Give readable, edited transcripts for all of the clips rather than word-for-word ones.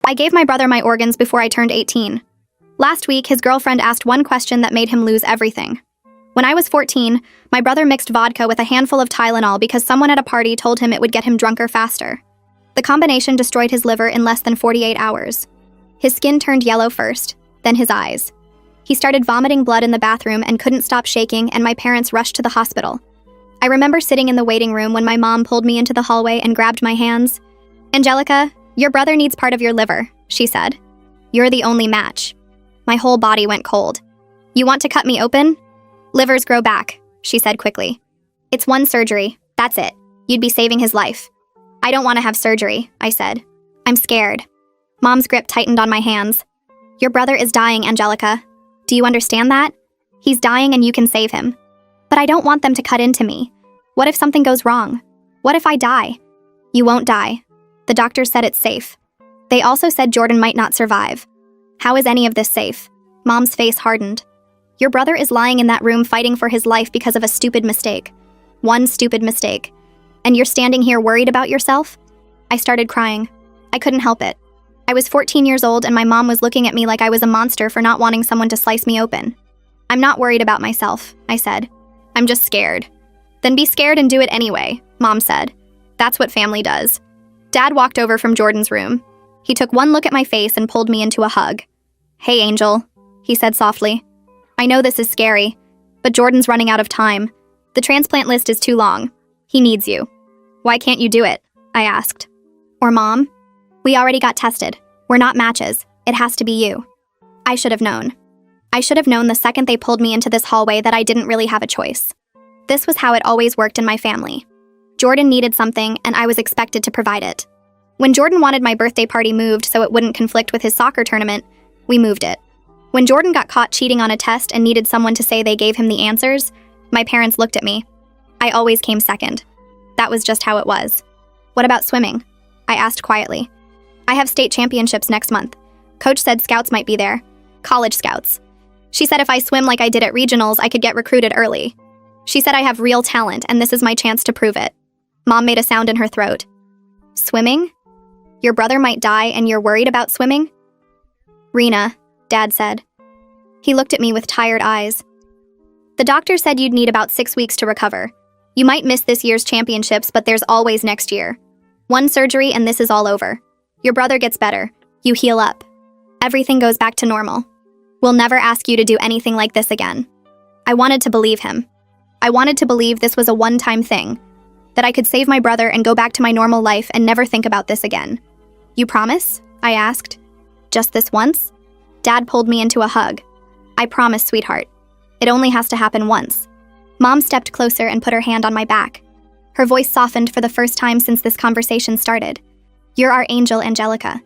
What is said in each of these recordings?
I gave my brother my organs before I turned 18. Last week, his girlfriend asked one question that made him lose everything. When I was 14, my brother mixed vodka with a handful of Tylenol because someone at a party told him it would get him drunker faster. The combination destroyed his liver in less than 48 hours. His skin turned yellow first, then his eyes. He started vomiting blood in the bathroom and couldn't stop shaking, and my parents rushed to the hospital. I remember sitting in the waiting room when my mom pulled me into the hallway and grabbed my hands. "Angelica, your brother needs part of your liver," she said. "You're the only match." My whole body went cold. "You want to cut me open?" "Livers grow back," she said quickly. "It's one surgery. That's it. You'd be saving his life." "I don't want to have surgery," I said. "I'm scared." Mom's grip tightened on my hands. "Your brother is dying, Angelica. Do you understand that? He's dying and you can save him. But I don't want them to cut into me. What if something goes wrong? What if I die?" "You won't die. The doctors said it's safe. They also said Jordan might not survive." "How is any of this safe?" Mom's face hardened. "Your brother is lying in that room fighting for his life because of a stupid mistake. One stupid mistake. And you're standing here worried about yourself?" I started crying. I couldn't help it. I was 14 years old and my mom was looking at me like I was a monster for not wanting someone to slice me open. "I'm not worried about myself," I said. "I'm just scared." "Then be scared and do it anyway," Mom said. "That's what family does." Dad walked over from Jordan's room. He took one look at my face and pulled me into a hug. "Hey, Angel," he said softly. "I know this is scary, but Jordan's running out of time. The transplant list is too long. He needs you." "Why can't you do it?" I asked. "Or Mom? We already got tested. We're not matches. It has to be you." I should have known. I should have known the second they pulled me into this hallway that I didn't really have a choice. This was how it always worked in my family. Jordan needed something, and I was expected to provide it. When Jordan wanted my birthday party moved so it wouldn't conflict with his soccer tournament, we moved it. When Jordan got caught cheating on a test and needed someone to say they gave him the answers, my parents looked at me. I always came second. That was just how it was. "What about swimming?" I asked quietly. "I have state championships next month. Coach said scouts might be there. College scouts. She said if I swim like I did at regionals, I could get recruited early. She said I have real talent, and this is my chance to prove it." Mom made a sound in her throat. "Swimming? Your brother might die and you're worried about swimming?" "Rena," Dad said. He looked at me with tired eyes. "The doctor said you'd need about 6 weeks to recover. You might miss this year's championships, but there's always next year. One surgery and this is all over. Your brother gets better. You heal up. Everything goes back to normal. We'll never ask you to do anything like this again." I wanted to believe him. I wanted to believe this was a one-time thing, that I could save my brother and go back to my normal life and never think about this again. "You promise?" I asked. "Just this once?" Dad pulled me into a hug. "I promise, sweetheart. It only has to happen once." Mom stepped closer and put her hand on my back. Her voice softened for the first time since this conversation started. "You're our angel, Angelica.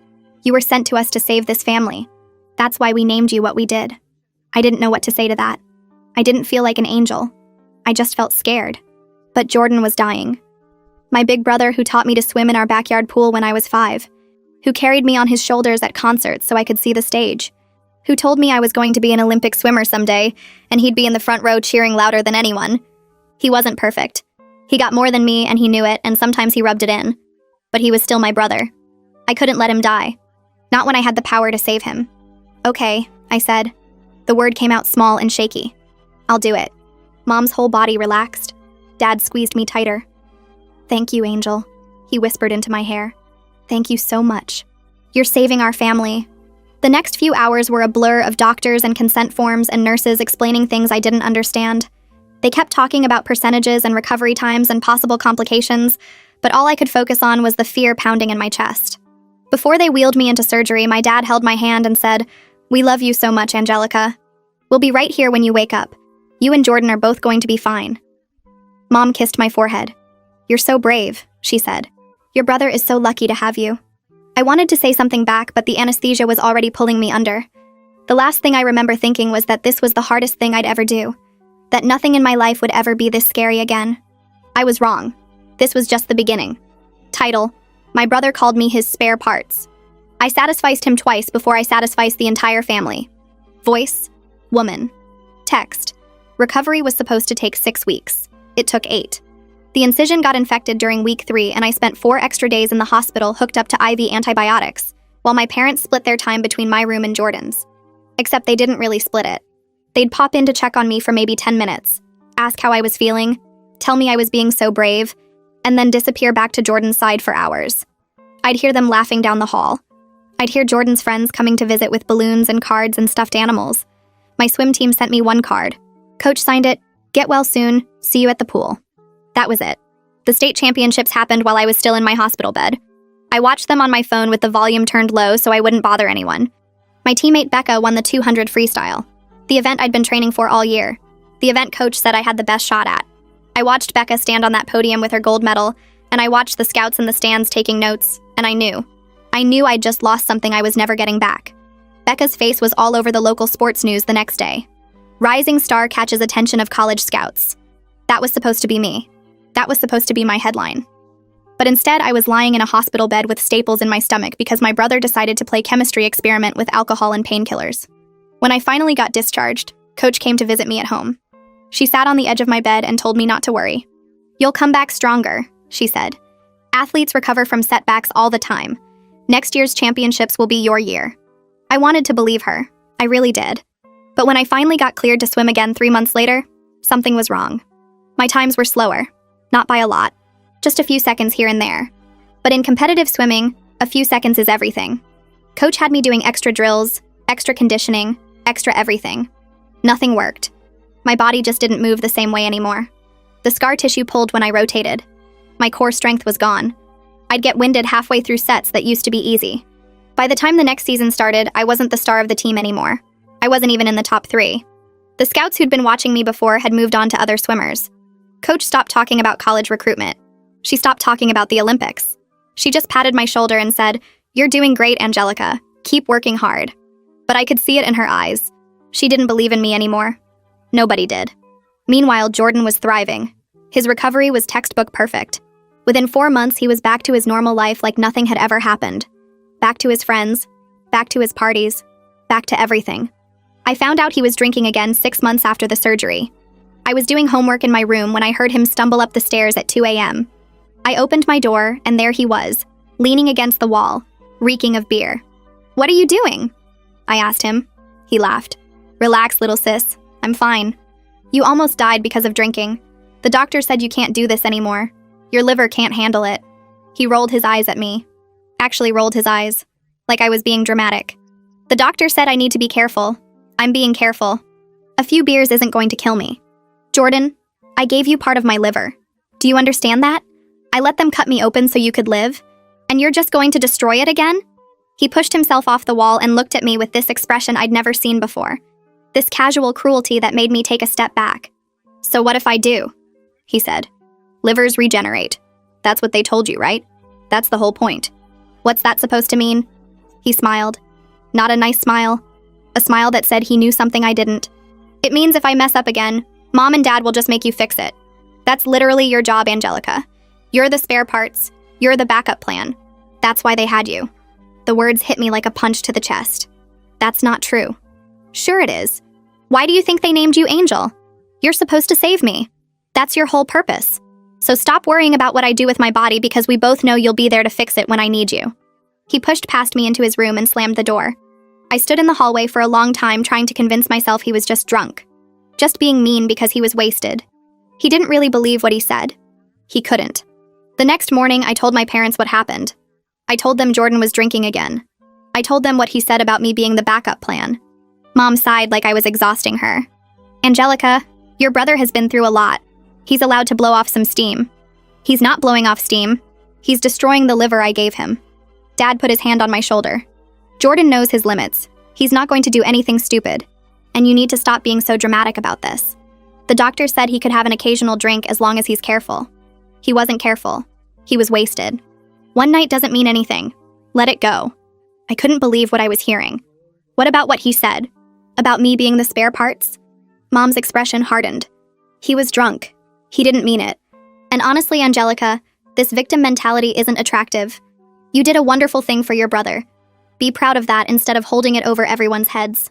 You were sent to us to save this family. That's why we named you what we did." I didn't know what to say to that. I didn't feel like an angel. I just felt scared. But Jordan was dying. My big brother who taught me to swim in our backyard pool when I was 5, who carried me on his shoulders at concerts so I could see the stage, who told me I was going to be an Olympic swimmer someday, and he'd be in the front row cheering louder than anyone. He wasn't perfect. He got more than me, and he knew it, and sometimes he rubbed it in. But he was still my brother. I couldn't let him die. Not when I had the power to save him. "Okay," I said. The word came out small and shaky. "I'll do it." Mom's whole body relaxed. Dad squeezed me tighter. "Thank you, Angel," he whispered into my hair. "Thank you so much. You're saving our family." The next few hours were a blur of doctors and consent forms and nurses explaining things I didn't understand. They kept talking about percentages and recovery times and possible complications, but all I could focus on was the fear pounding in my chest. Before they wheeled me into surgery, my dad held my hand and said, "We love you so much, Angelica. We'll be right here when you wake up. You and Jordan are both going to be fine." Mom kissed my forehead. "You're so brave," she said. "Your brother is so lucky to have you." I wanted to say something back, but the anesthesia was already pulling me under. The last thing I remember thinking was that this was the hardest thing I'd ever do, that nothing in my life would ever be this scary again. I was wrong. This was just the beginning. Title: My brother called me his spare parts. I satisficed him twice before I satisficed the entire family. Voice: woman. Text: recovery was supposed to take 6 weeks. It took 8. The incision got infected during week 3, and I spent 4 extra days in the hospital hooked up to IV antibiotics, while my parents split their time between my room and Jordan's. Except they didn't really split it. They'd pop in to check on me for maybe 10 minutes, ask how I was feeling, tell me I was being so brave, and then disappear back to Jordan's side for hours. I'd hear them laughing down the hall. I'd hear Jordan's friends coming to visit with balloons and cards and stuffed animals. My swim team sent me one card. Coach signed it, "Get well soon, see you at the pool." That was it. The state championships happened while I was still in my hospital bed. I watched them on my phone with the volume turned low so I wouldn't bother anyone. My teammate Becca won the 200 freestyle, the event I'd been training for all year. The event coach said I had the best shot at. I watched Becca stand on that podium with her gold medal, and I watched the scouts in the stands taking notes, and I knew I'd just lost something I was never getting back. Becca's face was all over the local sports news the next day. Rising star catches attention of college scouts. That was supposed to be me. That was supposed to be my headline. But instead, I was lying in a hospital bed with staples in my stomach because my brother decided to play chemistry experiment with alcohol and painkillers. When I finally got discharged, Coach came to visit me at home. She sat on the edge of my bed and told me not to worry. "You'll come back stronger," she said. "Athletes recover from setbacks all the time. Next year's championships will be your year." I wanted to believe her. I really did. But when I finally got cleared to swim again 3 months later, something was wrong. My times were slower. Not by a lot. Just a few seconds here and there. But in competitive swimming, a few seconds is everything. Coach had me doing extra drills, extra conditioning, extra everything. Nothing worked. My body just didn't move the same way anymore. The scar tissue pulled when I rotated. My core strength was gone. I'd get winded halfway through sets that used to be easy. By the time the next season started, I wasn't the star of the team anymore. I wasn't even in the top 3. The scouts who'd been watching me before had moved on to other swimmers. Coach stopped talking about college recruitment. She stopped talking about the Olympics. She just patted my shoulder and said, "You're doing great, Angelica. Keep working hard." But I could see it in her eyes. She didn't believe in me anymore. Nobody did. Meanwhile, Jordan was thriving. His recovery was textbook perfect. Within 4 months, he was back to his normal life like nothing had ever happened. Back to his friends, back to his parties, back to everything. I found out he was drinking again 6 months after the surgery. I was doing homework in my room when I heard him stumble up the stairs at 2 a.m. I opened my door, and there he was, leaning against the wall, reeking of beer. "What are you doing?" I asked him. He laughed. "Relax, little sis. I'm fine. You almost died because of drinking. The doctor said you can't do this anymore. Your liver can't handle it." He rolled his eyes at me. Actually rolled his eyes, like I was being dramatic. "The doctor said I need to be careful. I'm being careful. A few beers isn't going to kill me. Jordan, I gave you part of my liver. Do you understand that? I let them cut me open so you could live, and you're just going to destroy it again?" He pushed himself off the wall and looked at me with this expression I'd never seen before. This casual cruelty that made me take a step back. "So what if I do?" he said. "Livers regenerate. That's what they told you, right? That's the whole point. What's that supposed to mean?" He smiled. Not a nice smile. A smile that said he knew something I didn't. "It means if I mess up again, Mom and Dad will just make you fix it. That's literally your job, Angelica. You're the spare parts. You're the backup plan. That's why they had you." The words hit me like a punch to the chest. That's not true. Sure it is. Why do you think they named you Angel? You're supposed to save me. That's your whole purpose. So stop worrying about what I do with my body because we both know you'll be there to fix it when I need you. He pushed past me into his room and slammed the door. I stood in the hallway for a long time trying to convince myself he was just drunk. Just being mean because he was wasted. He didn't really believe what he said. He couldn't. The next morning, I told my parents what happened. I told them Jordan was drinking again. I told them what he said about me being the backup plan. Mom sighed like I was exhausting her. "Angelica, your brother has been through a lot. He's allowed to blow off some steam." "He's not blowing off steam. He's destroying the liver I gave him." Dad put his hand on my shoulder. "Jordan knows his limits. He's not going to do anything stupid. And you need to stop being so dramatic about this. The doctor said he could have an occasional drink as long as he's careful. He wasn't careful. He was wasted. One night doesn't mean anything. Let it go." I couldn't believe what I was hearing. What about what he said? About me being the spare parts? Mom's expression hardened. He was drunk. He didn't mean it. And honestly, Angelica, this victim mentality isn't attractive. You did a wonderful thing for your brother. Be proud of that instead of holding it over everyone's heads.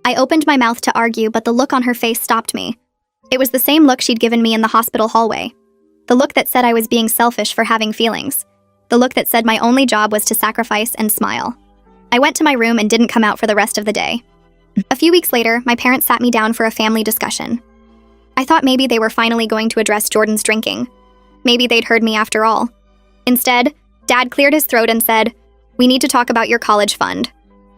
I opened my mouth to argue, but the look on her face stopped me. It was the same look she'd given me in the hospital hallway. The look that said I was being selfish for having feelings. The look that said my only job was to sacrifice and smile. I went to my room and didn't come out for the rest of the day. A few weeks later, my parents sat me down for a family discussion. I thought maybe they were finally going to address Jordan's drinking. Maybe they'd heard me after all. Instead, Dad cleared his throat and said, "We need to talk about your college fund."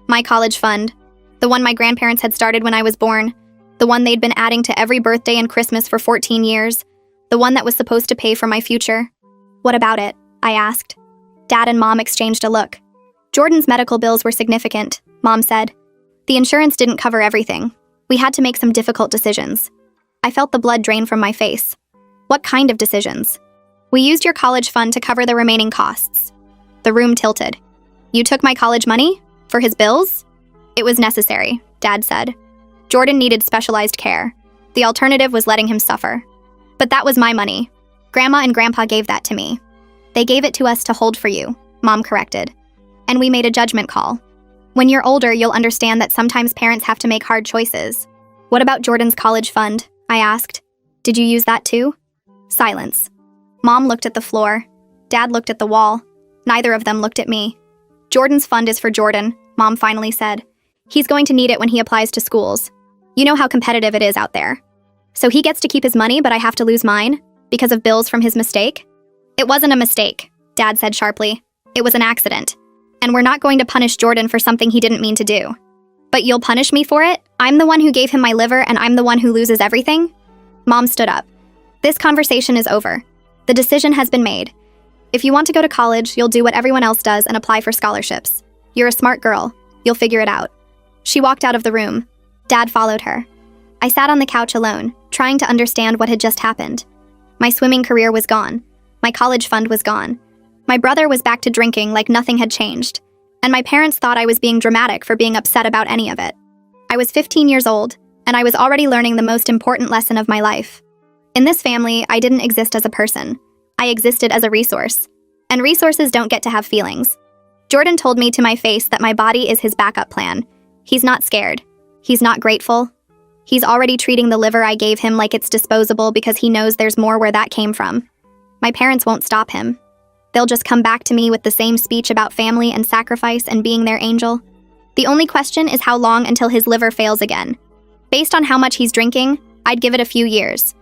My college fund. The one my grandparents had started when I was born. The one they'd been adding to every birthday and Christmas for 14 years. The one that was supposed to pay for my future. "What about it?" I asked. Dad and Mom exchanged a look. "Jordan's medical bills were significant," Mom said. "The insurance didn't cover everything. We had to make some difficult decisions." I felt the blood drain from my face. "What kind of decisions?" "We used your college fund to cover the remaining costs." The room tilted. "You took my college money? For his bills?" "It was necessary," Dad said. "Jordan needed specialized care. The alternative was letting him suffer. But that was my money. Grandma and Grandpa gave that to me." "They gave it to us to hold for you," Mom corrected. "And we made a judgment call. When you're older, you'll understand that sometimes parents have to make hard choices." "What about Jordan's college fund?" I asked. "Did you use that too?" Silence. Mom looked at the floor. Dad looked at the wall. Neither of them looked at me. "Jordan's fund is for Jordan," Mom finally said. "He's going to need it when he applies to schools. You know how competitive it is out there. So he gets to keep his money, but I have to lose mine? Because of bills from his mistake?" "It wasn't a mistake," Dad said sharply. "It was an accident. And we're not going to punish Jordan for something he didn't mean to do." "But you'll punish me for it? I'm the one who gave him my liver and I'm the one who loses everything?" Mom stood up. "This conversation is over. The decision has been made. If you want to go to college, you'll do what everyone else does and apply for scholarships. You're a smart girl. You'll figure it out." She walked out of the room. Dad followed her. I sat on the couch alone, trying to understand what had just happened. My swimming career was gone. My college fund was gone. My brother was back to drinking like nothing had changed. And my parents thought I was being dramatic for being upset about any of it. I was 15 years old, and I was already learning the most important lesson of my life. In this family, I didn't exist as a person. I existed as a resource. And resources don't get to have feelings. Jordan told me to my face that my body is his backup plan. He's not scared. He's not grateful. He's already treating the liver I gave him like it's disposable because he knows there's more where that came from. My parents won't stop him. They'll just come back to me with the same speech about family and sacrifice and being their angel. The only question is how long until his liver fails again. Based on how much he's drinking, I'd give it a few years.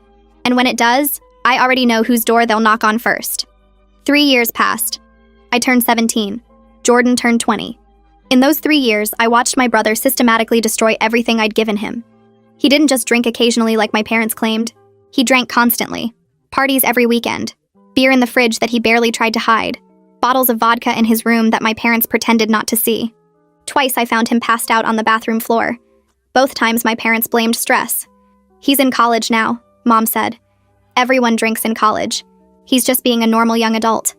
And when it does, I already know whose door they'll knock on first. 3 years passed. I turned 17. Jordan turned 20. In those 3 years, I watched my brother systematically destroy everything I'd given him. He didn't just drink occasionally like my parents claimed. He drank constantly. Parties every weekend. Beer in the fridge that he barely tried to hide. Bottles of vodka in his room that my parents pretended not to see. Twice I found him passed out on the bathroom floor. Both times my parents blamed stress. "He's in college now," Mom said. "Everyone drinks in college. He's just being a normal young adult."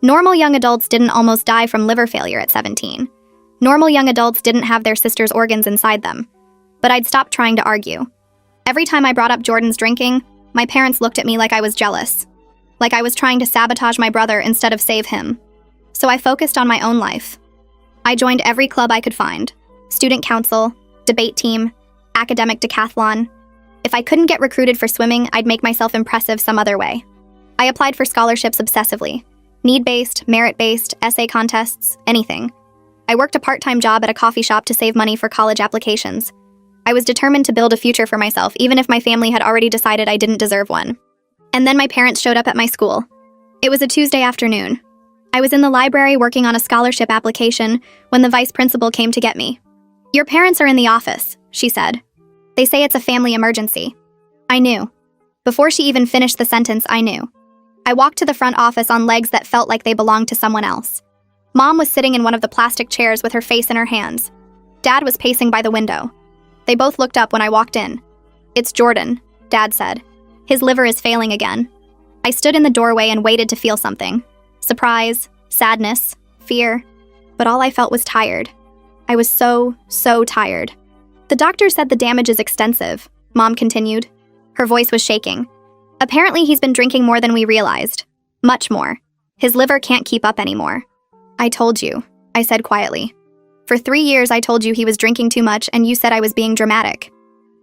Normal young adults didn't almost die from liver failure at 17. Normal young adults didn't have their sister's organs inside them. But I'd stopped trying to argue. Every time I brought up Jordan's drinking, my parents looked at me like I was jealous. Like I was trying to sabotage my brother instead of save him. So I focused on my own life. I joined every club I could find. Student council, debate team, academic decathlon. If I couldn't get recruited for swimming, I'd make myself impressive some other way. I applied for scholarships obsessively. Need-based, merit-based, essay contests, anything. I worked a part-time job at a coffee shop to save money for college applications. I was determined to build a future for myself, even if my family had already decided I didn't deserve one. And then my parents showed up at my school. It was a Tuesday afternoon. I was in the library working on a scholarship application when the vice principal came to get me. "Your parents are in the office," she said. "They say it's a family emergency." I knew. Before she even finished the sentence, I knew. I walked to the front office on legs that felt like they belonged to someone else. Mom was sitting in one of the plastic chairs with her face in her hands. Dad was pacing by the window. They both looked up when I walked in. "It's Jordan," Dad said. "His liver is failing again." I stood in the doorway and waited to feel something. Surprise, sadness, fear. But all I felt was tired. I was so tired. "The doctor said the damage is extensive," Mom continued. Her voice was shaking. "Apparently he's been drinking more than we realized. Much more. His liver can't keep up anymore." "I told you," I said quietly. "For 3 years I told you he was drinking too much and you said I was being dramatic."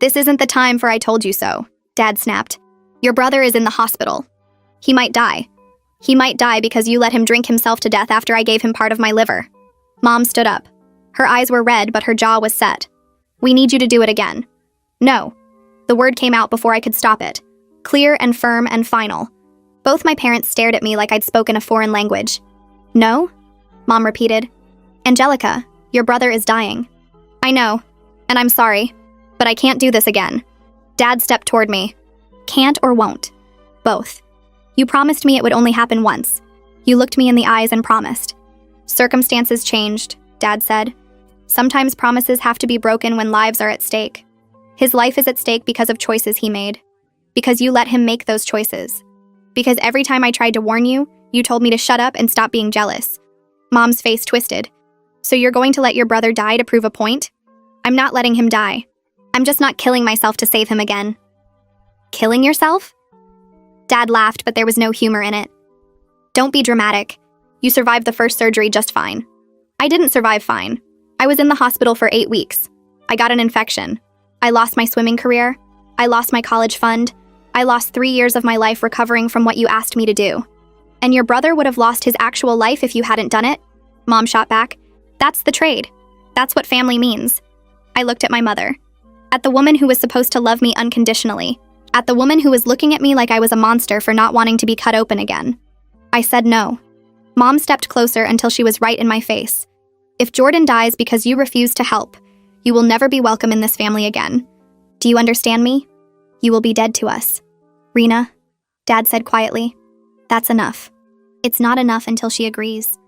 "This isn't the time for I told you so," Dad snapped. "Your brother is in the hospital. He might die. He might die because you let him drink himself to death after I gave him part of my liver." Mom stood up. Her eyes were red, but her jaw was set. "We need you to do it again." "No." The word came out before I could stop it. Clear and firm and final. Both my parents stared at me like I'd spoken a foreign language. "No?" Mom repeated. "Angelica, your brother is dying." "I know, and I'm sorry, but I can't do this again." Dad stepped toward me. "Can't or won't?" "Both. You promised me it would only happen once. You looked me in the eyes and promised." "Circumstances changed," Dad said. "Sometimes promises have to be broken when lives are at stake. His life is at stake because of choices he made. Because you let him make those choices. Because every time I tried to warn you, you told me to shut up and stop being jealous." Mom's face twisted. "So you're going to let your brother die to prove a point?" "I'm not letting him die. I'm just not killing myself to save him again." "Killing yourself?" Dad laughed, but there was no humor in it. "Don't be dramatic. You survived the first surgery just fine." "I didn't survive fine. I was in the hospital for 8 weeks. I got an infection. I lost my swimming career. I lost my college fund. I lost 3 years of my life recovering from what you asked me to do. And your brother would have lost his actual life if you hadn't done it?" Mom shot back. "That's the trade. That's what family means." I looked at my mother. At the woman who was supposed to love me unconditionally. At the woman who was looking at me like I was a monster for not wanting to be cut open again. I said no. Mom stepped closer until she was right in my face. "If Jordan dies because you refuse to help, you will never be welcome in this family again. Do you understand me? You will be dead to us." "Rena," Dad said quietly, "that's enough. It's not enough until she agrees.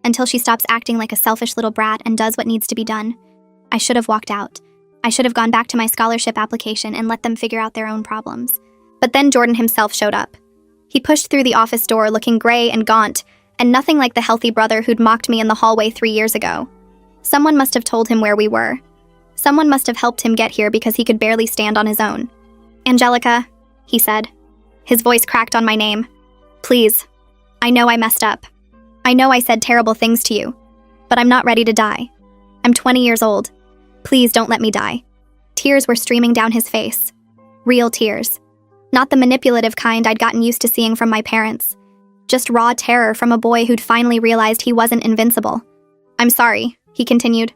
Until she stops acting like a selfish little brat and does what needs to be done." I should have walked out. I should have gone back to my scholarship application and let them figure out their own problems. But then Jordan himself showed up. He pushed through the office door looking gray and gaunt, and nothing like the healthy brother who'd mocked me in the hallway 3 years ago. Someone must have told him where we were. Someone must have helped him get here because he could barely stand on his own. "Angelica," he said. His voice cracked on my name. "Please. I know I messed up. I know I said terrible things to you. But I'm not ready to die. I'm 20 years old. Please don't let me die." Tears were streaming down his face. Real tears. Not the manipulative kind I'd gotten used to seeing from my parents. Just raw terror from a boy who'd finally realized he wasn't invincible. "I'm sorry," he continued.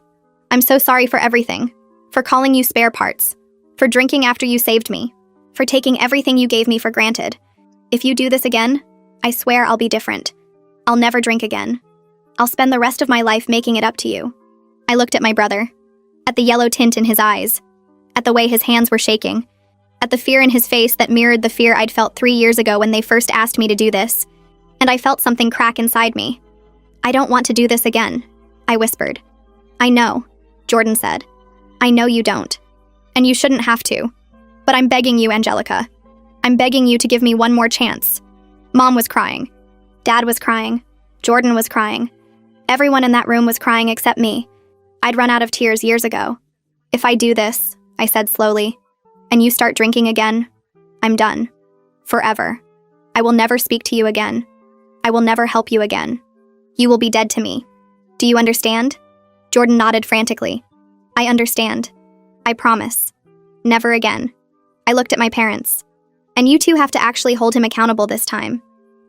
"I'm so sorry for everything. For calling you spare parts. For drinking after you saved me. For taking everything you gave me for granted. If you do this again, I swear I'll be different. I'll never drink again. I'll spend the rest of my life making it up to you." I looked at my brother. At the yellow tint in his eyes. At the way his hands were shaking. At the fear in his face that mirrored the fear I'd felt 3 years ago when they first asked me to do this. And I felt something crack inside me. "I don't want to do this again," I whispered. "I know," Jordan said. "I know you don't. And you shouldn't have to. But I'm begging you, Angelica. I'm begging you to give me one more chance." Mom was crying. Dad was crying. Jordan was crying. Everyone in that room was crying except me. I'd run out of tears years ago. "If I do this," I said slowly, "and you start drinking again, I'm done. Forever. I will never speak to you again. I will never help you again. You will be dead to me. Do you understand?" Jordan nodded frantically. "I understand. I promise. Never again." I looked at my parents. "And you two have to actually hold him accountable this time.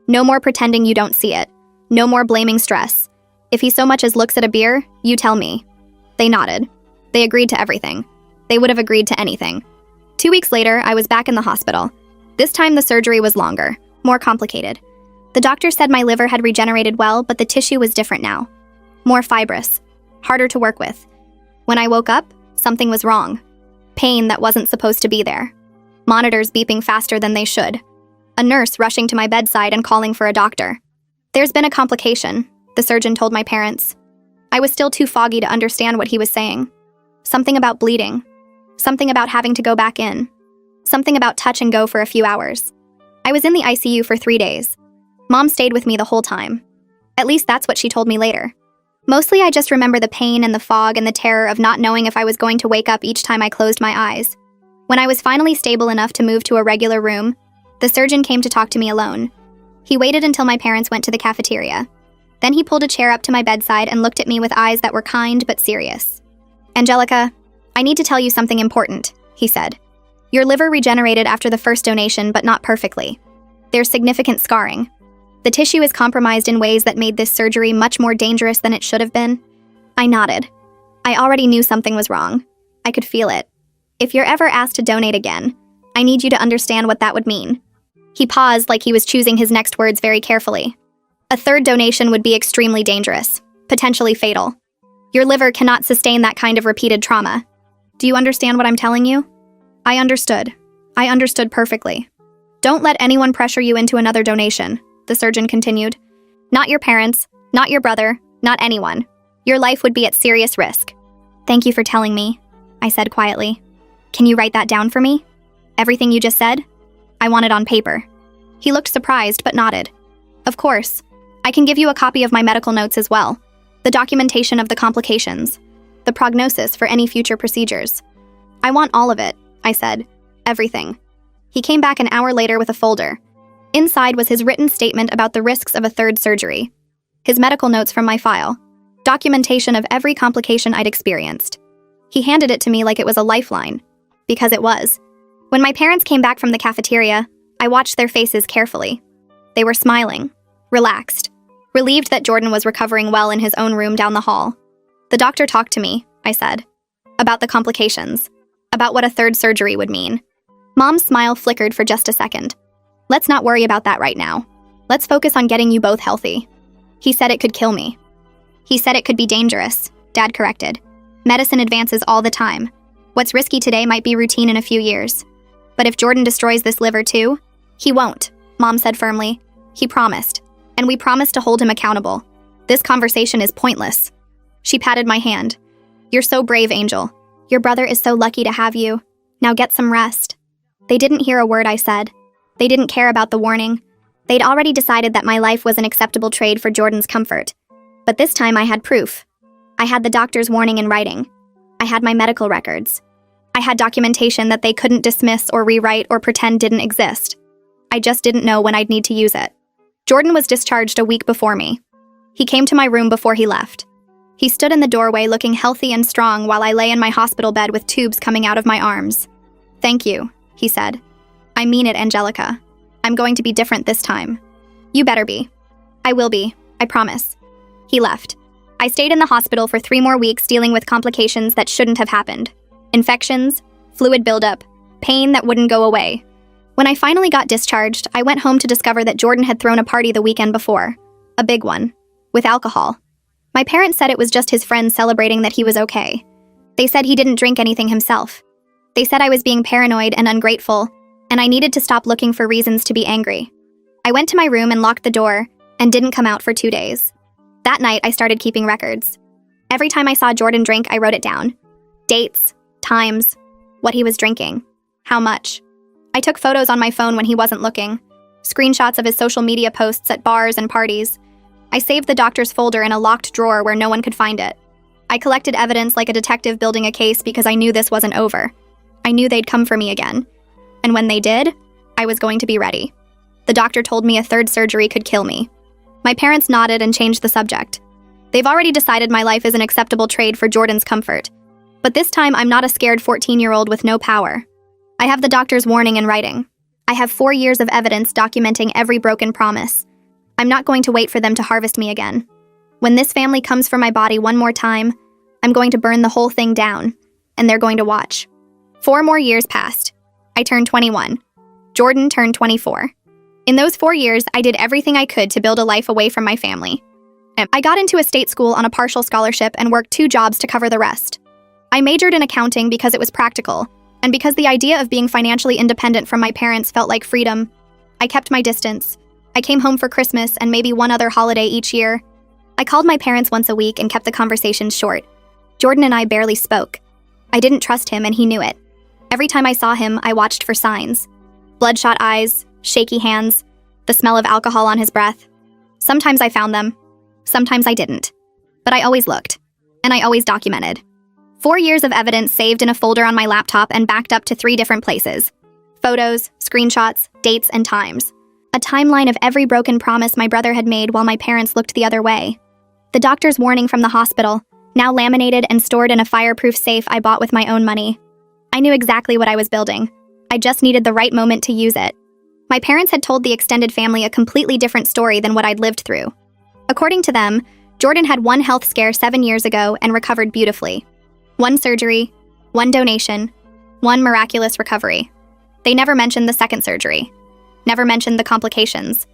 No more pretending you don't see it. No more blaming stress. If he so much as looks at a beer, you tell me." They nodded. They agreed to everything. They would have agreed to anything. 2 weeks later, I was back in the hospital. This time the surgery was longer, more complicated. The doctor said my liver had regenerated well, but the tissue was different now. More fibrous. Harder to work with. When I woke up, something was wrong. Pain that wasn't supposed to be there. Monitors beeping faster than they should. A nurse rushing to my bedside and calling for a doctor. "There's been a complication," the surgeon told my parents. I was still too foggy to understand what he was saying. Something about bleeding. Something about having to go back in. Something about touch and go for a few hours. I was in the ICU for 3 days. Mom stayed with me the whole time. At least that's what she told me later. Mostly I just remember the pain and the fog and the terror of not knowing if I was going to wake up each time I closed my eyes. When I was finally stable enough to move to a regular room, the surgeon came to talk to me alone. He waited until my parents went to the cafeteria. Then he pulled a chair up to my bedside and looked at me with eyes that were kind but serious. "Angelica, I need to tell you something important," he said. "Your liver regenerated after the first donation, but not perfectly. There's significant scarring. The tissue is compromised in ways that made this surgery much more dangerous than it should have been." I nodded. I already knew something was wrong. I could feel it. If you're ever asked to donate again, I need you to understand what that would mean. He paused like he was choosing his next words very carefully. A third donation would be extremely dangerous, potentially fatal. Your liver cannot sustain that kind of repeated trauma. Do you understand what I'm telling you? I understood. I understood perfectly. Don't let anyone pressure you into another donation, the surgeon continued. Not your parents, not your brother, not anyone. Your life would be at serious risk. Thank you for telling me, I said quietly. Can you write that down for me? Everything you just said? I want it on paper. He looked surprised but nodded. Of course. I can give you a copy of my medical notes as well. The documentation of the complications. The prognosis for any future procedures. I want all of it, I said. Everything. He came back an hour later with a folder. Inside was his written statement about the risks of a third surgery. His medical notes from my file. Documentation of every complication I'd experienced. He handed it to me like it was a lifeline. Because it was. When my parents came back from the cafeteria, I watched their faces carefully. They were smiling, relaxed, relieved that Jordan was recovering well in his own room down the hall. The doctor talked to me, I said, about the complications, about what a third surgery would mean. Mom's smile flickered for just a second. Let's not worry about that right now. Let's focus on getting you both healthy. He said it could kill me. He said it could be dangerous, Dad corrected. Medicine advances all the time. What's risky today might be routine in a few years. But if Jordan destroys this liver too, he won't, Mom said firmly. He promised. And we promised to hold him accountable. This conversation is pointless. She patted my hand. You're so brave, Angel. Your brother is so lucky to have you. Now get some rest. They didn't hear a word I said. They didn't care about the warning. They'd already decided that my life was an acceptable trade for Jordan's comfort. But this time I had proof. I had the doctor's warning in writing. I had my medical records. I had documentation that they couldn't dismiss or rewrite or pretend didn't exist. I just didn't know when I'd need to use it. Jordan was discharged a week before me. He came to my room before he left. He stood in the doorway looking healthy and strong while I lay in my hospital bed with tubes coming out of my arms. Thank you, he said. I mean it, Angelica. I'm going to be different this time. You better be. I will be, I promise. He left. I stayed in the hospital for 3 more weeks dealing with complications that shouldn't have happened. Infections, fluid buildup, pain that wouldn't go away. When I finally got discharged, I went home to discover that Jordan had thrown a party the weekend before. A big one. With alcohol. My parents said it was just his friends celebrating that he was okay. They said he didn't drink anything himself. They said I was being paranoid and ungrateful, and I needed to stop looking for reasons to be angry. I went to my room and locked the door, and didn't come out for 2 days. That night, I started keeping records. Every time I saw Jordan drink, I wrote it down. Dates, times, what he was drinking, how much. I took photos on my phone when he wasn't looking, screenshots of his social media posts at bars and parties. I saved the doctor's folder in a locked drawer where no one could find it. I collected evidence like a detective building a case because I knew this wasn't over. I knew they'd come for me again. And when they did, I was going to be ready. The doctor told me a third surgery could kill me. My parents nodded and changed the subject. They've already decided my life is an acceptable trade for Jordan's comfort. But this time, I'm not a scared 14-year-old with no power. I have the doctor's warning in writing. I have 4 years of evidence documenting every broken promise. I'm not going to wait for them to harvest me again. When this family comes for my body one more time, I'm going to burn the whole thing down, and they're going to watch. 4 more years passed. I turned 21. Jordan turned 24. In those 4 years, I did everything I could to build a life away from my family. I got into a state school on a partial scholarship and worked 2 jobs to cover the rest. I majored in accounting because it was practical, and because the idea of being financially independent from my parents felt like freedom. I kept my distance. I came home for Christmas and maybe one other holiday each year. I called my parents once a week and kept the conversations short. Jordan and I barely spoke. I didn't trust him and he knew it. Every time I saw him, I watched for signs. Bloodshot eyes, shaky hands, the smell of alcohol on his breath. Sometimes I found them. Sometimes I didn't. But I always looked. And I always documented. 4 years of evidence saved in a folder on my laptop and backed up to 3 different places. Photos, screenshots, dates, and times. A timeline of every broken promise my brother had made while my parents looked the other way. The doctor's warning from the hospital, now laminated and stored in a fireproof safe I bought with my own money. I knew exactly what I was building. I just needed the right moment to use it. My parents had told the extended family a completely different story than what I'd lived through. According to them, Jordan had one health scare 7 years ago and recovered beautifully. One surgery, one donation, one miraculous recovery. They never mentioned the second surgery, never mentioned the complications,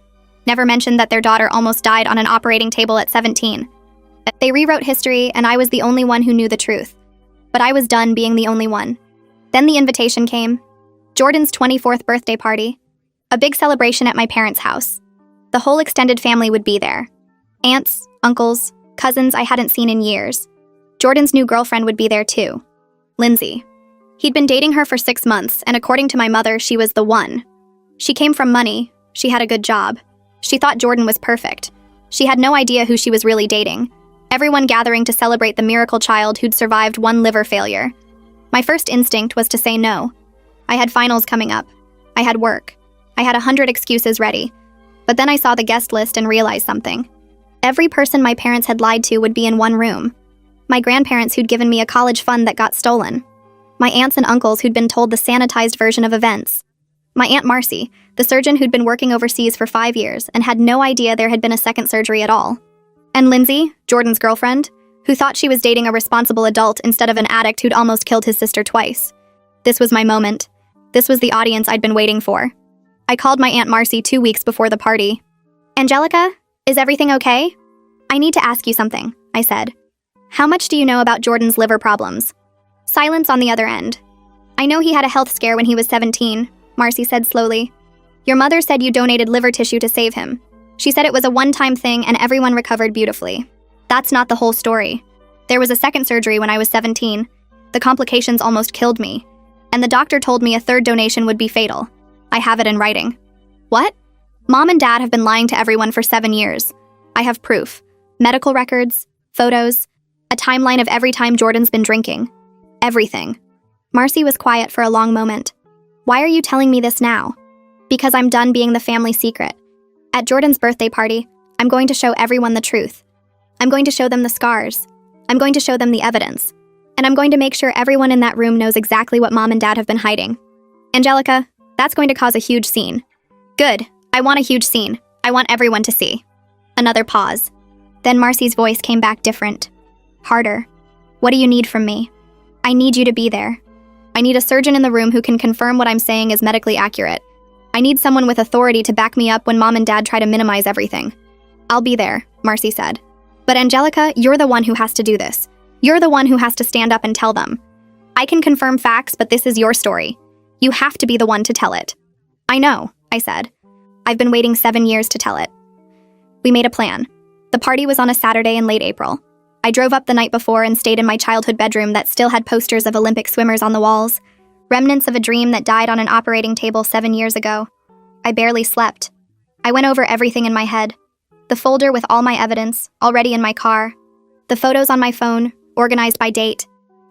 never mentioned that their daughter almost died on an operating table at 17. They rewrote history, and I was the only one who knew the truth. But I was done being the only one. Then the invitation came. Jordan's 24th birthday party. A big celebration at my parents' house. The whole extended family would be there. Aunts, uncles, cousins I hadn't seen in years. Jordan's new girlfriend would be there too. Lindsay. He'd been dating her for 6 months, and according to my mother, she was the one. She came from money. She had a good job. She thought Jordan was perfect. She had no idea who she was really dating. Everyone gathering to celebrate the miracle child who'd survived one liver failure. My first instinct was to say no. I had finals coming up. I had work. I had 100 excuses ready. But then I saw the guest list and realized something. Every person my parents had lied to would be in one room. My grandparents who'd given me a college fund that got stolen. My aunts and uncles who'd been told the sanitized version of events. My Aunt Marcy, the surgeon who'd been working overseas for 5 years and had no idea there had been a second surgery at all. And Lindsay, Jordan's girlfriend, who thought she was dating a responsible adult instead of an addict who'd almost killed his sister twice. This was my moment. This was the audience I'd been waiting for. I called my Aunt Marcy 2 weeks before the party. "Angelica, is everything okay? I need to ask you something," I said. "How much do you know about Jordan's liver problems?" Silence on the other end. "I know he had a health scare when he was 17, Marcy said slowly. "Your mother said you donated liver tissue to save him. She said it was a one-time thing and everyone recovered beautifully. That's not the whole story. There was a second surgery when I was 17. The complications almost killed me. And the doctor told me a third donation would be fatal. I have it in writing." "What?" "Mom and Dad have been lying to everyone for 7 years. I have proof. Medical records, photos, a timeline of every time Jordan's been drinking. Everything." Marcy was quiet for a long moment. "Why are you telling me this now?" "Because I'm done being the family secret. At Jordan's birthday party, I'm going to show everyone the truth. I'm going to show them the scars. I'm going to show them the evidence. And I'm going to make sure everyone in that room knows exactly what Mom and Dad have been hiding. Angelica, that's going to cause a huge scene." "Good. I want a huge scene. I want everyone to see." Another pause. Then Marcy's voice came back different. Harder. "What do you need from me?" "I need you to be there. I need a surgeon in the room who can confirm what I'm saying is medically accurate. I need someone with authority to back me up when Mom and Dad try to minimize everything." "I'll be there," Marcy said. "But Angelica, you're the one who has to do this. You're the one who has to stand up and tell them. I can confirm facts, but this is your story. You have to be the one to tell it." "I know," I said. "I've been waiting 7 years to tell it." We made a plan. The party was on a Saturday in late April. I drove up the night before and stayed in my childhood bedroom that still had posters of Olympic swimmers on the walls, remnants of a dream that died on an operating table 7 years ago. I barely slept. I went over everything in my head. The folder with all my evidence, already in my car. The photos on my phone, organized by date.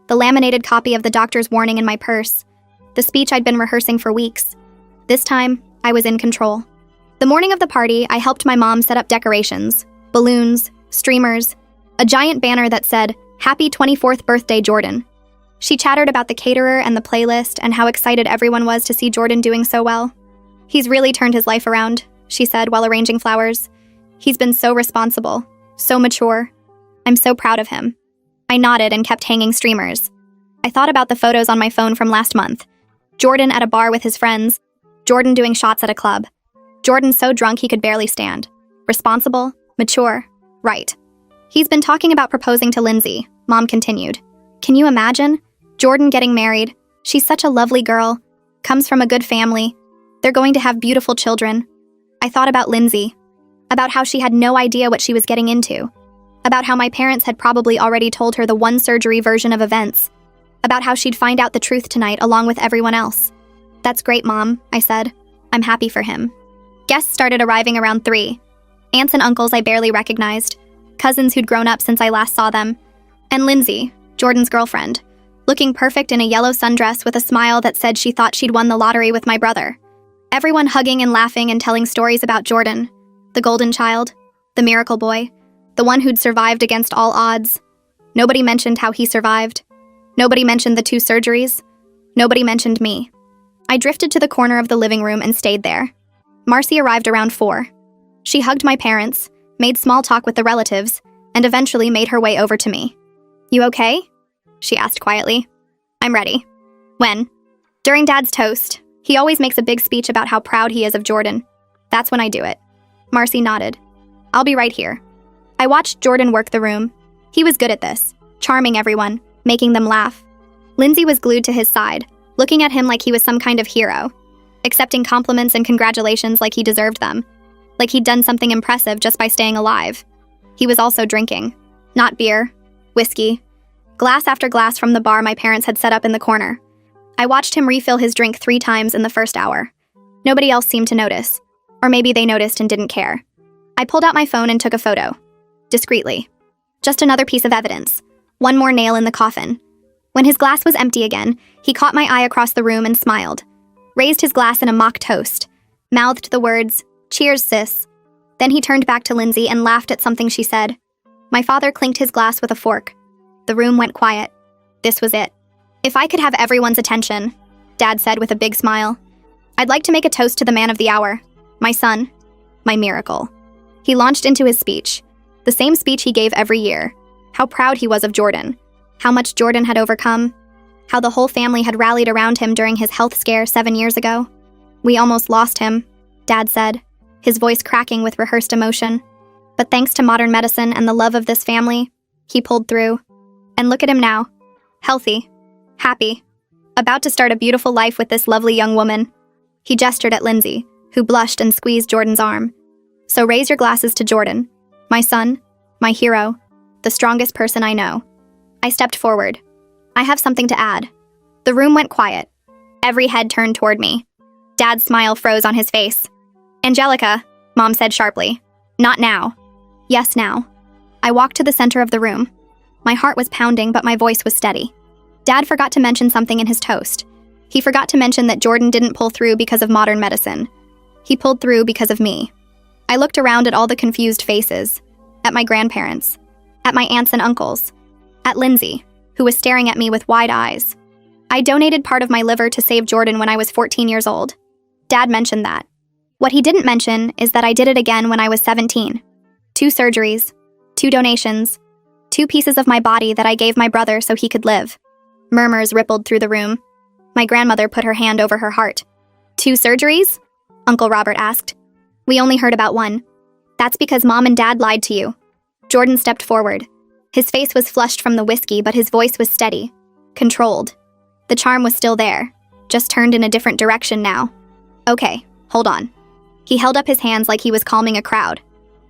The laminated copy of the doctor's warning in my purse. The speech I'd been rehearsing for weeks. This time, I was in control. The morning of the party, I helped my mom set up decorations, balloons, streamers, a giant banner that said, "Happy 24th birthday, Jordan." She chattered about the caterer and the playlist and how excited everyone was to see Jordan doing so well. "He's really turned his life around," she said while arranging flowers. "He's been so responsible, so mature. I'm so proud of him." I nodded and kept hanging streamers. I thought about the photos on my phone from last month. Jordan at a bar with his friends. Jordan doing shots at a club. Jordan so drunk he could barely stand. Responsible, mature, right. "He's been talking about proposing to Lindsay," Mom continued. "Can you imagine? Jordan getting married. She's such a lovely girl. Comes from a good family. They're going to have beautiful children." I thought about Lindsay. About how she had no idea what she was getting into. About how my parents had probably already told her the one surgery version of events. About how she'd find out the truth tonight along with everyone else. "That's great, Mom," I said. "I'm happy for him." Guests started arriving around 3. Aunts and uncles I barely recognized. Cousins who'd grown up since I last saw them. And Lindsay, Jordan's girlfriend, looking perfect in a yellow sundress with a smile that said she thought she'd won the lottery with my brother. Everyone hugging and laughing and telling stories about Jordan, the golden child, the miracle boy, the one who'd survived against all odds. Nobody mentioned how he survived. Nobody mentioned the 2 surgeries. Nobody mentioned me. I drifted to the corner of the living room and stayed there. Marcy arrived around 4. She hugged my parents, made small talk with the relatives, and eventually made her way over to me. "You okay?" she asked quietly. I'm ready. When? During Dad's toast. He always makes a big speech about how proud he is of Jordan. That's when I do it. Marcy nodded. I'll be right here. I watched Jordan work the room. He was good at this, charming everyone, making them laugh. Lindsay was glued to his side, looking at him like he was some kind of hero, accepting compliments and congratulations like he deserved them, like he'd done something impressive just by staying alive. He was also drinking. Not beer, whiskey, glass after glass from the bar my parents had set up in the corner. I watched him refill his drink 3 times in the first hour. Nobody else seemed to notice, or maybe they noticed and didn't care. I pulled out my phone and took a photo. Discreetly. Just another piece of evidence. One more nail in the coffin. When his glass was empty again, he caught my eye across the room and smiled. Raised his glass in a mock toast. Mouthed the words, "Cheers, sis." Then he turned back to Lindsay and laughed at something she said. My father clinked his glass with a fork. The room went quiet. This was it. If I could have everyone's attention, Dad said with a big smile, I'd like to make a toast to the man of the hour. My son. My miracle. He launched into his speech. The same speech he gave every year. How proud he was of Jordan. How much Jordan had overcome. How the whole family had rallied around him during his health scare 7 years ago. We almost lost him, Dad said, his voice cracking with rehearsed emotion. But thanks to modern medicine and the love of this family, he pulled through. And look at him now. Healthy. Happy. About to start a beautiful life with this lovely young woman. He gestured at Lindsay, who blushed and squeezed Jordan's arm. So raise your glasses to Jordan. My son, my hero, the strongest person I know. I stepped forward. I have something to add. The room went quiet. Every head turned toward me. Dad's smile froze on his face. Angelica, Mom said sharply. Not now. Yes, now. I walked to the center of the room. My heart was pounding, but my voice was steady. Dad forgot to mention something in his toast. He forgot to mention that Jordan didn't pull through because of modern medicine. He pulled through because of me. I looked around at all the confused faces. At my grandparents. At my aunts and uncles. At Lindsay, who was staring at me with wide eyes. I donated part of my liver to save Jordan when I was 14 years old. Dad mentioned that. What he didn't mention is that I did it again when I was 17. 2 surgeries, 2 donations, 2 pieces of my body that I gave my brother so he could live. Murmurs rippled through the room. My grandmother put her hand over her heart. 2 surgeries? Uncle Robert asked. We only heard about 1. That's because Mom and Dad lied to you. Jordan stepped forward. His face was flushed from the whiskey, but his voice was steady. Controlled. The charm was still there, just turned in a different direction now. Okay, hold on. He held up his hands like he was calming a crowd.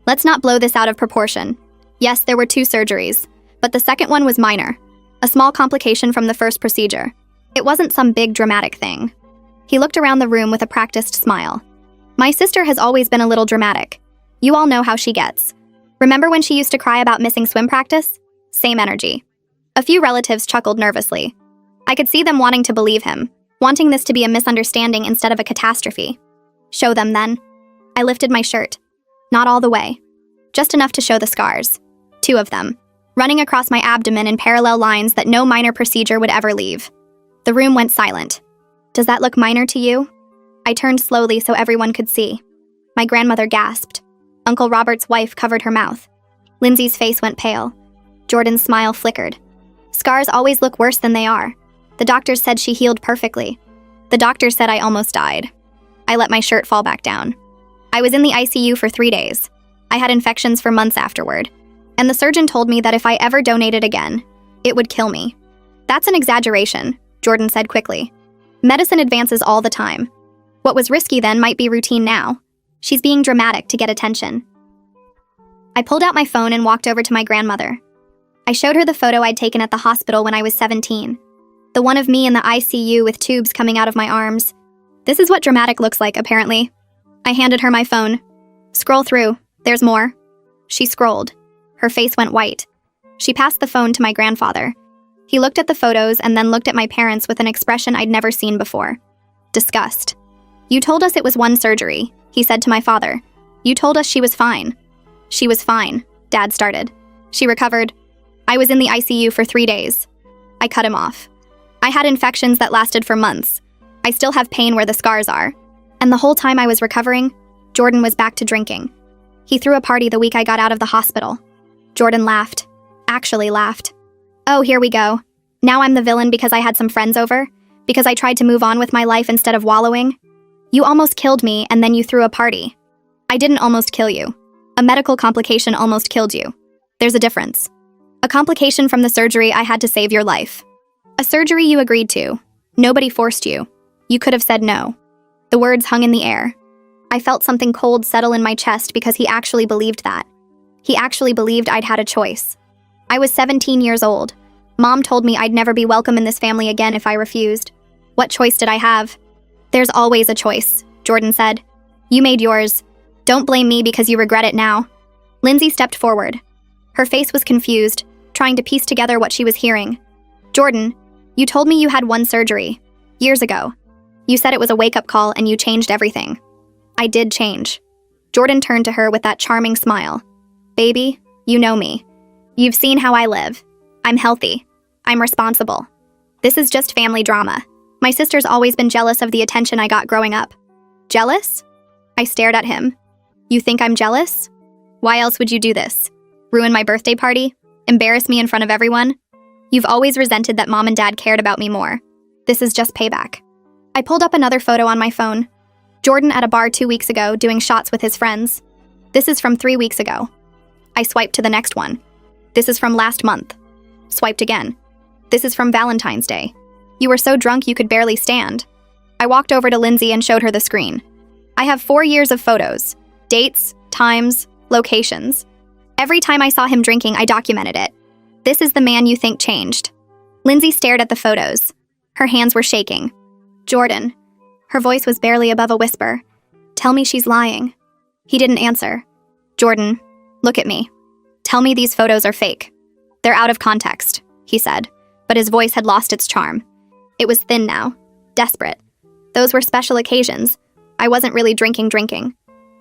Let's not blow this out of proportion. Yes, there were 2 surgeries, but the second one was minor. A small complication from the first procedure. It wasn't some big dramatic thing. He looked around the room with a practiced smile. My sister has always been a little dramatic. You all know how she gets. Remember when she used to cry about missing swim practice? Same energy. A few relatives chuckled nervously. I could see them wanting to believe him, wanting this to be a misunderstanding instead of a catastrophe. Show them then. I lifted my shirt. Not all the way. Just enough to show the scars. 2 of them. Running across my abdomen in parallel lines that no minor procedure would ever leave. The room went silent. Does that look minor to you? I turned slowly so everyone could see. My grandmother gasped. Uncle Robert's wife covered her mouth. Lindsay's face went pale. Jordan's smile flickered. Scars always look worse than they are. The doctors said she healed perfectly. The doctor said I almost died. I let my shirt fall back down. I was in the ICU for 3 days. I had infections for months afterward. And the surgeon told me that if I ever donated again, it would kill me. That's an exaggeration, Jordan said quickly. Medicine advances all the time. What was risky then might be routine now. She's being dramatic to get attention. I pulled out my phone and walked over to my grandmother. I showed her the photo I'd taken at the hospital when I was 17. The one of me in the ICU with tubes coming out of my arms. This is what dramatic looks like, apparently. I handed her my phone. Scroll through. There's more. She scrolled. Her face went white. She passed the phone to my grandfather. He looked at the photos and then looked at my parents with an expression I'd never seen before. Disgust. You told us it was 1 surgery, he said to my father. You told us she was fine. She was fine, Dad started. She recovered. I was in the ICU for 3 days. I cut him off. I had infections that lasted for months. I still have pain where the scars are. And the whole time I was recovering, Jordan was back to drinking. He threw a party the week I got out of the hospital. Jordan laughed. Actually laughed. Oh, here we go. Now I'm the villain because I had some friends over? Because I tried to move on with my life instead of wallowing? You almost killed me and then you threw a party. I didn't almost kill you. A medical complication almost killed you. There's a difference. A complication from the surgery I had to save your life. A surgery you agreed to. Nobody forced you. You could have said no. The words hung in the air. I felt something cold settle in my chest because he actually believed that. He actually believed I'd had a choice. I was 17 years old. Mom told me I'd never be welcome in this family again if I refused. What choice did I have? There's always a choice, Jordan said. You made yours. Don't blame me because you regret it now. Lindsay stepped forward. Her face was confused, trying to piece together what she was hearing. Jordan, you told me you had one surgery. Years ago. You said it was a wake-up call and you changed everything. I did change. Jordan turned to her with that charming smile. Baby, you know me. You've seen how I live. I'm healthy. I'm responsible. This is just family drama. My sister's always been jealous of the attention I got growing up. Jealous? I stared at him. You think I'm jealous? Why else would you do this? Ruin my birthday party? Embarrass me in front of everyone? You've always resented that Mom and Dad cared about me more. This is just payback. I pulled up another photo on my phone. Jordan at a bar 2 weeks ago doing shots with his friends. This is from 3 weeks ago. I swiped to the next one. This is from last month. Swiped again. This is from Valentine's Day. You were so drunk you could barely stand. I walked over to Lindsay and showed her the screen. I have 4 years of photos. Dates, times, locations. Every time I saw him drinking, I documented it. This is the man you think changed. Lindsay stared at the photos. Her hands were shaking. Jordan. Her voice was barely above a whisper. Tell me she's lying. He didn't answer. Jordan, look at me. Tell me these photos are fake. They're out of context, he said, but his voice had lost its charm. It was thin now, desperate. Those were special occasions. I wasn't really drinking.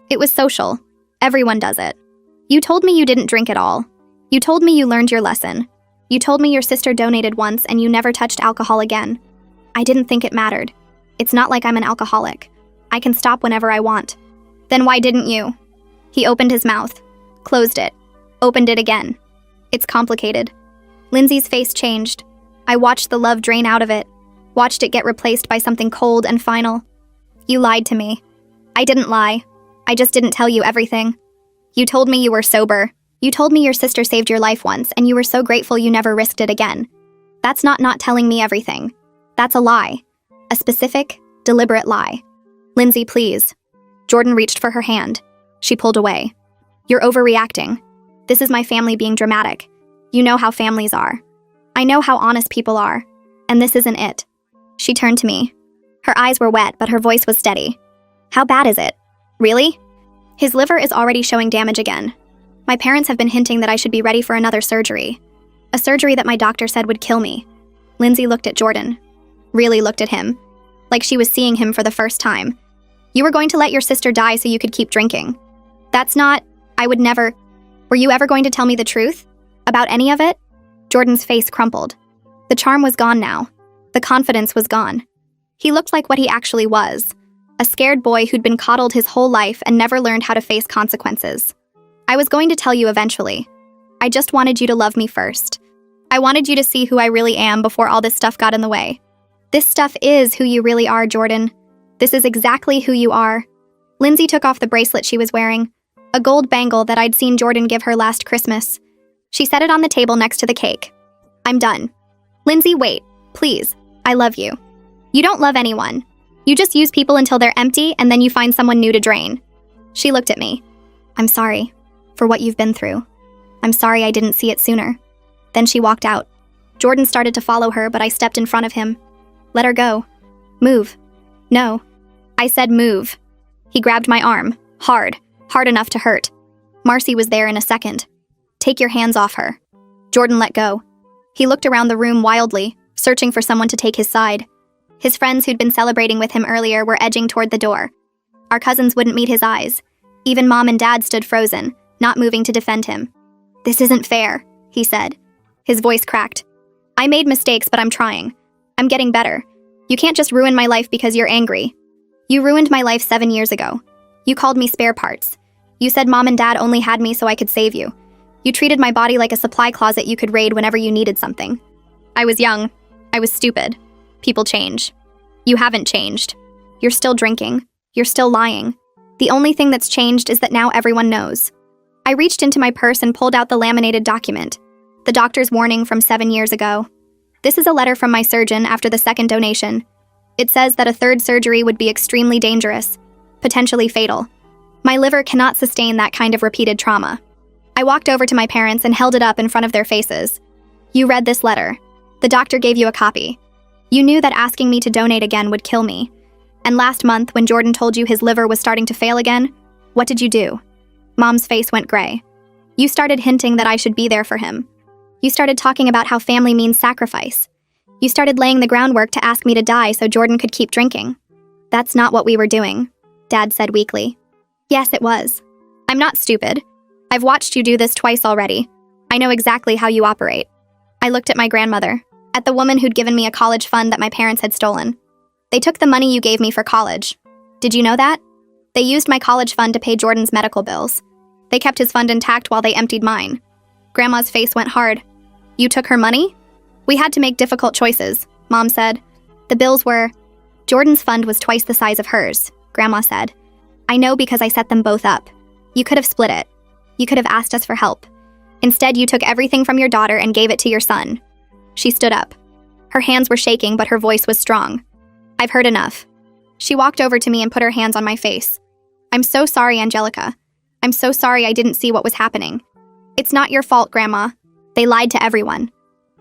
It was social. Everyone does it. You told me you didn't drink at all. You told me you learned your lesson. You told me your sister donated once and you never touched alcohol again. I didn't think it mattered. It's not like I'm an alcoholic. I can stop whenever I want. Then why didn't you? He opened his mouth, closed it, opened it again. It's complicated. Lindsay's face changed. I watched the love drain out of it, watched it get replaced by something cold and final. You lied to me. I didn't lie. I just didn't tell you everything. You told me you were sober. You told me your sister saved your life once and you were so grateful you never risked it again. That's not telling me everything. That's a lie. A specific, deliberate lie. Lindsay, please. Jordan reached for her hand. She pulled away. You're overreacting. This is my family being dramatic. You know how families are. I know how honest people are. And this isn't it. She turned to me. Her eyes were wet, but her voice was steady. How bad is it? Really? His liver is already showing damage again. My parents have been hinting that I should be ready for another surgery. A surgery that my doctor said would kill me. Lindsay looked at Jordan. Really looked at him. Like she was seeing him for the first time. You were going to let your sister die so you could keep drinking. That's not... I would never... Were you ever going to tell me the truth? About any of it? Jordan's face crumpled. The charm was gone now. The confidence was gone. He looked like what he actually was. A scared boy who'd been coddled his whole life and never learned how to face consequences. I was going to tell you eventually. I just wanted you to love me first. I wanted you to see who I really am before all this stuff got in the way. This stuff is who you really are, Jordan. This is exactly who you are. Lindsay took off the bracelet she was wearing, a gold bangle that I'd seen Jordan give her last Christmas. She set it on the table next to the cake. I'm done. Lindsay, wait, please. I love you. You don't love anyone. You just use people until they're empty and then you find someone new to drain. She looked at me. I'm sorry for what you've been through. I'm sorry I didn't see it sooner. Then she walked out. Jordan started to follow her, but I stepped in front of him. Let her go. Move. No. I said move. He grabbed my arm, hard enough to hurt. Marcy was there in a second. Take your hands off her. Jordan let go. He looked around the room wildly, searching for someone to take his side. His friends who'd been celebrating with him earlier were edging toward the door. Our cousins wouldn't meet his eyes. Even Mom and Dad stood frozen, not moving to defend him. This isn't fair, he said. His voice cracked. I made mistakes, but I'm trying. I'm getting better. You can't just ruin my life because you're angry. You ruined my life 7 years ago. You called me spare parts. You said Mom and Dad only had me so I could save you. You treated my body like a supply closet you could raid whenever you needed something. I was young. I was stupid. People change. You haven't changed. You're still drinking. You're still lying. The only thing that's changed is that now everyone knows. I reached into my purse and pulled out the laminated document. The doctor's warning from 7 years ago. This is a letter from my surgeon after the second donation. It says that a third surgery would be extremely dangerous, potentially fatal. My liver cannot sustain that kind of repeated trauma. I walked over to my parents and held it up in front of their faces. You read this letter. The doctor gave you a copy. You knew that asking me to donate again would kill me. And last month, when Jordan told you his liver was starting to fail again, what did you do? Mom's face went gray. You started hinting that I should be there for him. You started talking about how family means sacrifice. You started laying the groundwork to ask me to die so Jordan could keep drinking. That's not what we were doing, Dad said weakly. Yes, it was. I'm not stupid. I've watched you do this twice already. I know exactly how you operate. I looked at my grandmother, at the woman who'd given me a college fund that my parents had stolen. They took the money you gave me for college. Did you know that? They used my college fund to pay Jordan's medical bills. They kept his fund intact while they emptied mine. Grandma's face went hard. You took her money? We had to make difficult choices, Mom said. The bills were... Jordan's fund was twice the size of hers, Grandma said. I know because I set them both up. You could have split it. You could have asked us for help. Instead, you took everything from your daughter and gave it to your son. She stood up. Her hands were shaking, but her voice was strong. I've heard enough. She walked over to me and put her hands on my face. I'm so sorry, Angelica. I'm so sorry I didn't see what was happening. It's not your fault, Grandma. They lied to everyone.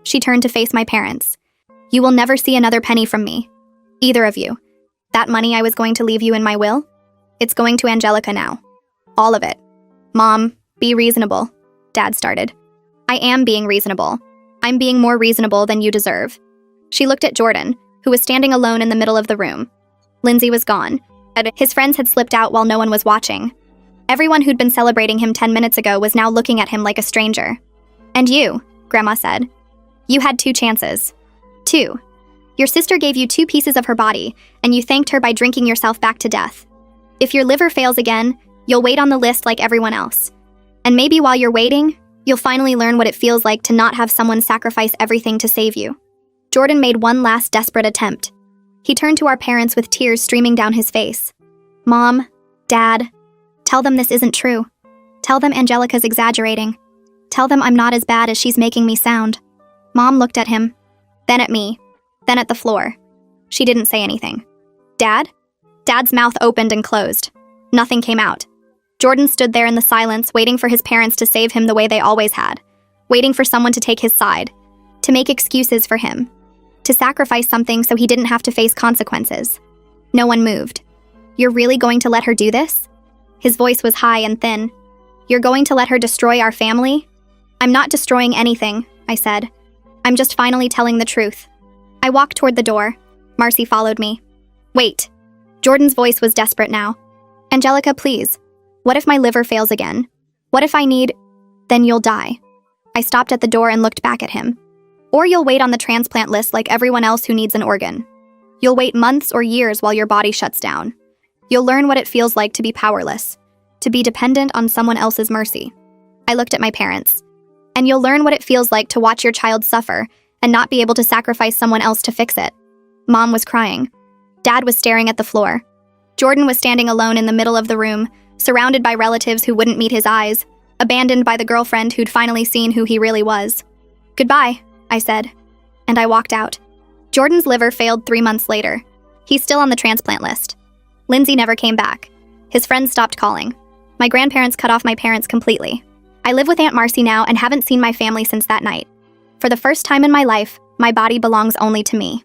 She turned to face my parents. You will never see another penny from me. Either of you. That money I was going to leave you in my will? It's going to Angelica now. All of it. Mom, be reasonable, Dad started. I am being reasonable. I'm being more reasonable than you deserve. She looked at Jordan, who was standing alone in the middle of the room. Lindsay was gone. His friends had slipped out while no one was watching. Everyone who'd been celebrating him 10 minutes ago was now looking at him like a stranger. And you, Grandma said. You had 2 chances. 2. Your sister gave you 2 pieces of her body, and you thanked her by drinking yourself back to death. If your liver fails again, you'll wait on the list like everyone else. And maybe while you're waiting, you'll finally learn what it feels like to not have someone sacrifice everything to save you. Jordan made one last desperate attempt. He turned to our parents with tears streaming down his face. Mom, Dad, tell them this isn't true. Tell them Angelica's exaggerating. Tell them I'm not as bad as she's making me sound. Mom looked at him, then at me, then at the floor. She didn't say anything. Dad? Dad's mouth opened and closed. Nothing came out. Jordan stood there in the silence, waiting for his parents to save him the way they always had, waiting for someone to take his side, to make excuses for him, to sacrifice something so he didn't have to face consequences. No one moved. You're really going to let her do this? His voice was high and thin. You're going to let her destroy our family? I'm not destroying anything, I said. I'm just finally telling the truth. I walked toward the door. Marcy followed me. Wait. Jordan's voice was desperate now. Angelica, please. What if my liver fails again? What if I need... Then you'll die. I stopped at the door and looked back at him. Or you'll wait on the transplant list like everyone else who needs an organ. You'll wait months or years while your body shuts down. You'll learn what it feels like to be powerless, to be dependent on someone else's mercy. I looked at my parents. And you'll learn what it feels like to watch your child suffer and not be able to sacrifice someone else to fix it. Mom was crying. Dad was staring at the floor. Jordan was standing alone in the middle of the room, surrounded by relatives who wouldn't meet his eyes, abandoned by the girlfriend who'd finally seen who he really was. Goodbye, I said. And I walked out. Jordan's liver failed 3 months later. He's still on the transplant list. Lindsay never came back. His friends stopped calling. My grandparents cut off my parents completely. I live with Aunt Marcy now and haven't seen my family since that night. For the first time in my life, my body belongs only to me.